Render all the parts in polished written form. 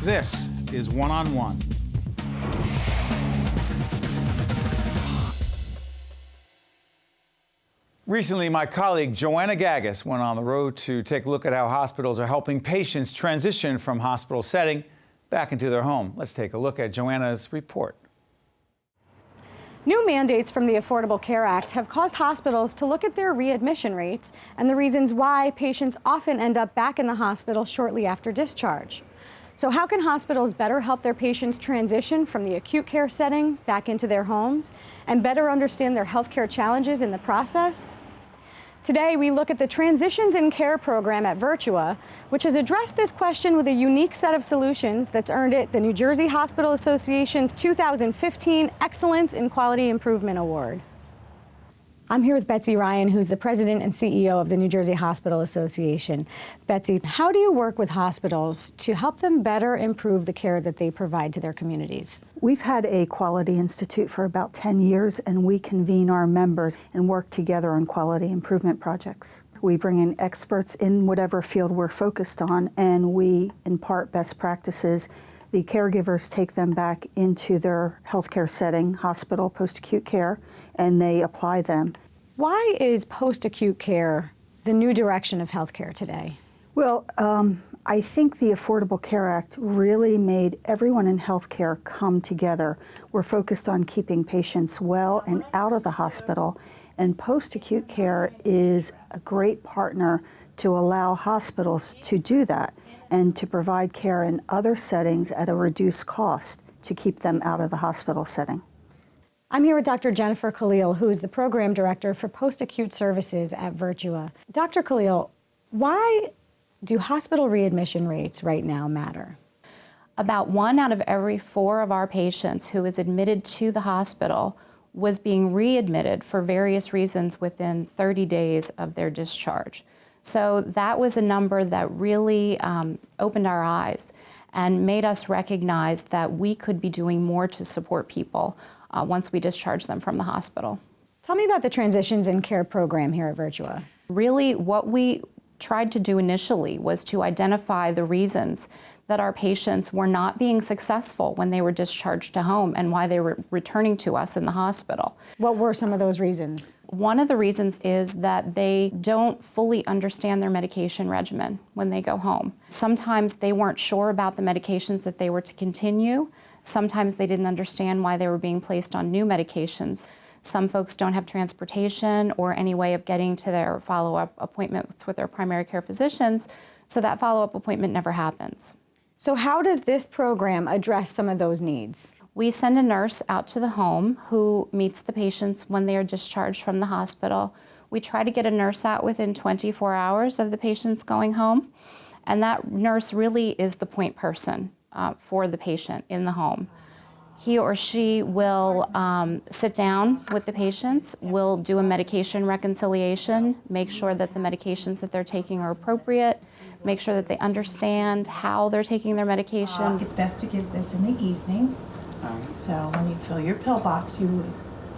This is One on One. Recently, my colleague Joanna Gagis went on the road to take a look at how hospitals are helping patients transition from hospital setting back into their home. Let's take a look at Joanna's report. New mandates from the Affordable Care Act have caused hospitals to look at their readmission rates and the reasons why patients often end up back in the hospital shortly after discharge. So how can hospitals better help their patients transition from the acute care setting back into their homes and better understand their healthcare challenges in the process? Today, we look at the Transitions in Care program at Virtua, which has addressed this question with a unique set of solutions that's earned it the New Jersey Hospital Association's 2015 Excellence in Quality Improvement Award. I'm here with Betsy Ryan, who's the president and CEO of the New Jersey Hospital Association. Betsy, how do you work with hospitals to help them better improve the care that they provide to their communities? We've had a Quality Institute for about 10 years, and we convene our members and work together on quality improvement projects. We bring in experts in whatever field we're focused on, and we impart best practices. The caregivers take them back into their healthcare setting, hospital, post-acute care, and they apply them. Why is post-acute care the new direction of healthcare today? Well, I think the Affordable Care Act really made everyone in healthcare come together. We're focused on keeping patients well and out of the hospital, and post-acute care is a great partner to allow hospitals to do that and to provide care in other settings at a reduced cost to keep them out of the hospital setting. I'm here with Dr. Jennifer Khalil, who is the program director for post-acute services at Virtua. Dr. Khalil, why do hospital readmission rates right now matter? About 1 out of every 4 of our patients who is admitted to the hospital was being readmitted for various reasons within 30 days of their discharge. So that was a number that really opened our eyes and made us recognize that we could be doing more to support people once we discharge them from the hospital. Tell me about the Transitions in Care program here at Virtua. Really, what we tried to do initially was to identify the reasons that our patients were not being successful when they were discharged to home and why they were returning to us in the hospital. What were some of those reasons? One of the reasons is that they don't fully understand their medication regimen when they go home. Sometimes they weren't sure about the medications that they were to continue. Sometimes they didn't understand why they were being placed on new medications. Some folks don't have transportation or any way of getting to their follow-up appointments with their primary care physicians, so that follow-up appointment never happens. So how does this program address some of those needs? We send a nurse out to the home who meets the patients when they are discharged from the hospital. We try to get a nurse out within 24 hours of the patients going home, and that nurse really is the point person for the patient in the home. He or she will sit down with the patients, will do a medication reconciliation, make sure that the medications that they're taking are appropriate, make sure that they understand how they're taking their medication. It's best to give this in the evening, so when you fill your pill box, you would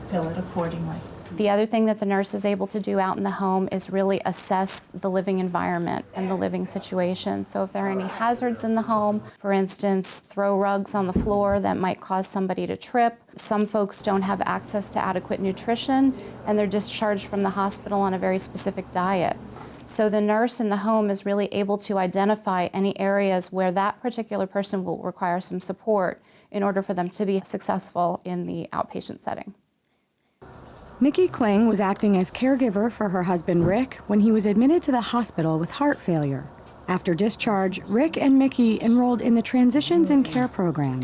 fill it accordingly. The other thing that the nurse is able to do out in the home is really assess the living environment and the living situation. So if there are any hazards in the home, for instance, throw rugs on the floor that might cause somebody to trip. Some folks don't have access to adequate nutrition, and they're discharged from the hospital on a very specific diet. So the nurse in the home is really able to identify any areas where that particular person will require some support in order for them to be successful in the outpatient setting. Mickey Kling was acting as caregiver for her husband Rick when he was admitted to the hospital with heart failure. After discharge, Rick and Mickey enrolled in the Transitions in Care program.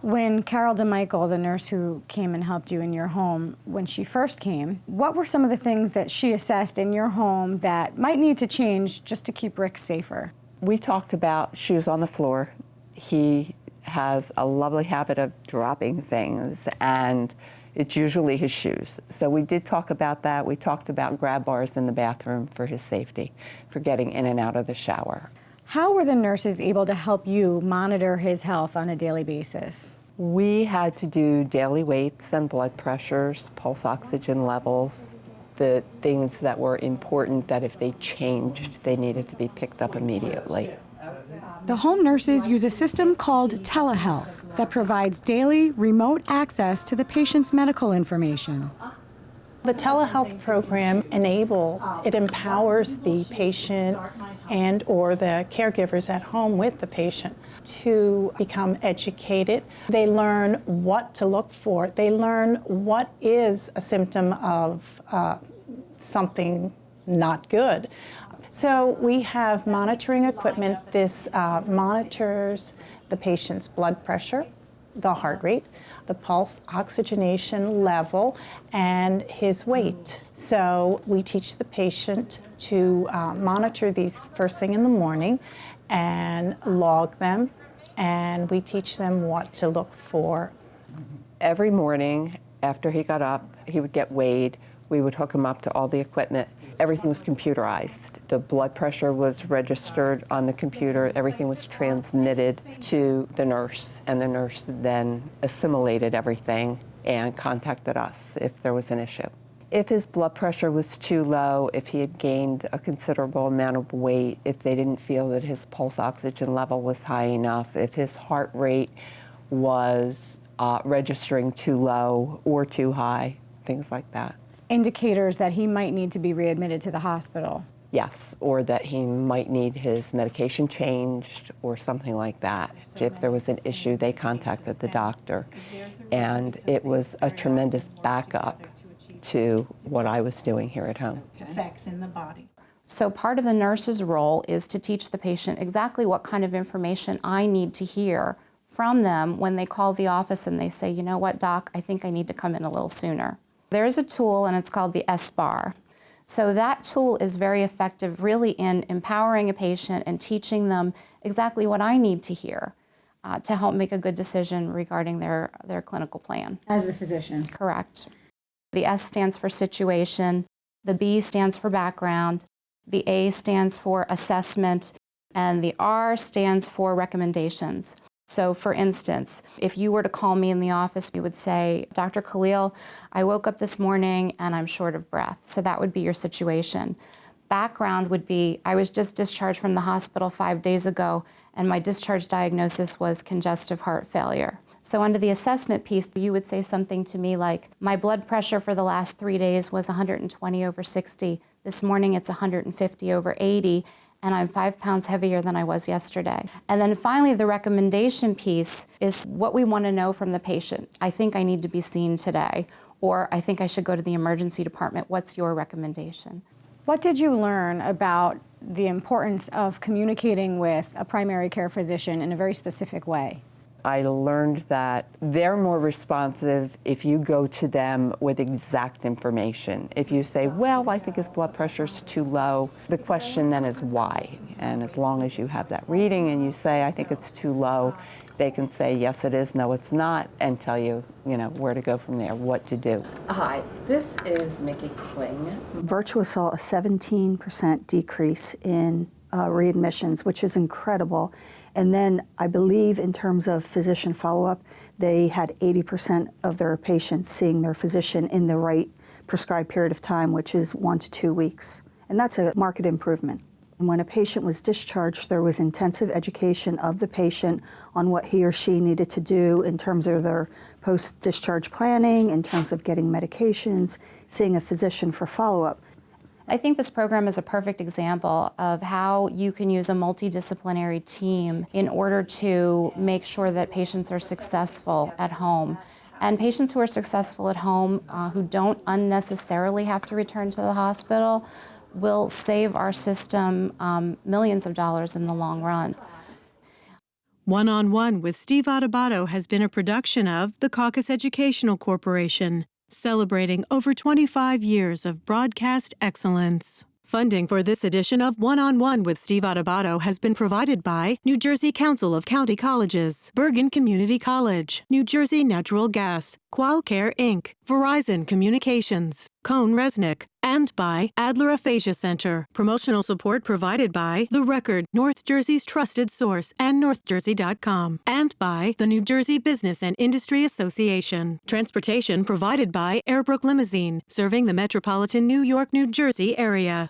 When Carol DeMichael, the nurse who came and helped you in your home, when she first came, what were some of the things that she assessed in your home that might need to change just to keep Rick safer? We talked about shoes on the floor. He has a lovely habit of dropping things, and it's usually his shoes. So we did talk about that. We talked about grab bars in the bathroom for his safety, for getting in and out of the shower. How were the nurses able to help you monitor his health on a daily basis? We had to do daily weights and blood pressures, pulse oxygen levels, the things that were important that if they changed, they needed to be picked up immediately. The home nurses use a system called telehealth that provides daily remote access to the patient's medical information. The telehealth program empowers the patient and or the caregivers at home with the patient to become educated. They learn what to look for. They learn what is a symptom of something not good. So we have monitoring equipment. This monitors the patient's blood pressure, the heart rate, the pulse oxygenation level, and his weight. So we teach the patient to monitor these first thing in the morning and log them, and we teach them what to look for. Every morning after he got up, he would get weighed. We would hook him up to all the equipment. Everything was computerized. The blood pressure was registered on the computer. Everything was transmitted to the nurse, and the nurse then assimilated everything and contacted us if there was an issue. If his blood pressure was too low, if he had gained a considerable amount of weight, if they didn't feel that his pulse oxygen level was high enough, if his heart rate was registering too low or too high, things like that. Indicators that he might need to be readmitted to the hospital. Yes, or that he might need his medication changed or something like that. If there was an issue, they contacted the doctor. And it was a tremendous backup to what I was doing here at home. Effects in the body. So part of the nurse's role is to teach the patient exactly what kind of information I need to hear from them when they call the office and they say, you know what, doc, I think I need to come in a little sooner. There is a tool, and it's called the SBAR. So that tool is very effective really in empowering a patient and teaching them exactly what I need to hear to help make a good decision regarding their clinical plan. As the physician. Correct. The S stands for situation, the B stands for background, the A stands for assessment, and the R stands for recommendations. So for instance, if you were to call me in the office, you would say, Dr. Khalil, I woke up this morning and I'm short of breath. So that would be your situation. Background would be, I was just discharged from the hospital 5 days ago and my discharge diagnosis was congestive heart failure. So under the assessment piece, you would say something to me like, my blood pressure for the last 3 days was 120/60. This morning it's 150/80. And I'm 5 pounds heavier than I was yesterday. And then finally, the recommendation piece is what we want to know from the patient. I think I need to be seen today, or I think I should go to the emergency department. What's your recommendation? What did you learn about the importance of communicating with a primary care physician in a very specific way? I learned that they're more responsive if you go to them with exact information. If you say, well, I think his blood pressure's too low, the question then is why? And as long as you have that reading and you say, I think it's too low, they can say, yes, it is, no, it's not, and tell you, where to go from there, what to do. Hi, this is Mickey Kling. Virtua saw a 17% decrease in readmissions, which is incredible. And then I believe in terms of physician follow-up, they had 80% of their patients seeing their physician in the right prescribed period of time, which is 1 to 2 weeks. And that's a marked improvement. And when a patient was discharged, there was intensive education of the patient on what he or she needed to do in terms of their post-discharge planning, in terms of getting medications, seeing a physician for follow-up. I think this program is a perfect example of how you can use a multidisciplinary team in order to make sure that patients are successful at home. And patients who are successful at home, who don't unnecessarily have to return to the hospital, will save our system millions of dollars in the long run. One-on-One with Steve Adubato has been a production of the Caucus Educational Corporation, celebrating over 25 years of broadcast excellence. Funding for this edition of One-on-One with Steve Adubato has been provided by New Jersey Council of County Colleges, Bergen Community College, New Jersey Natural Gas, Qualcare Inc., Verizon Communications, Cone Resnick, and by Adler Aphasia Center. Promotional support provided by The Record, North Jersey's trusted source, and NorthJersey.com, and by the New Jersey Business and Industry Association. Transportation provided by Airbrook Limousine, serving the metropolitan New York, New Jersey area.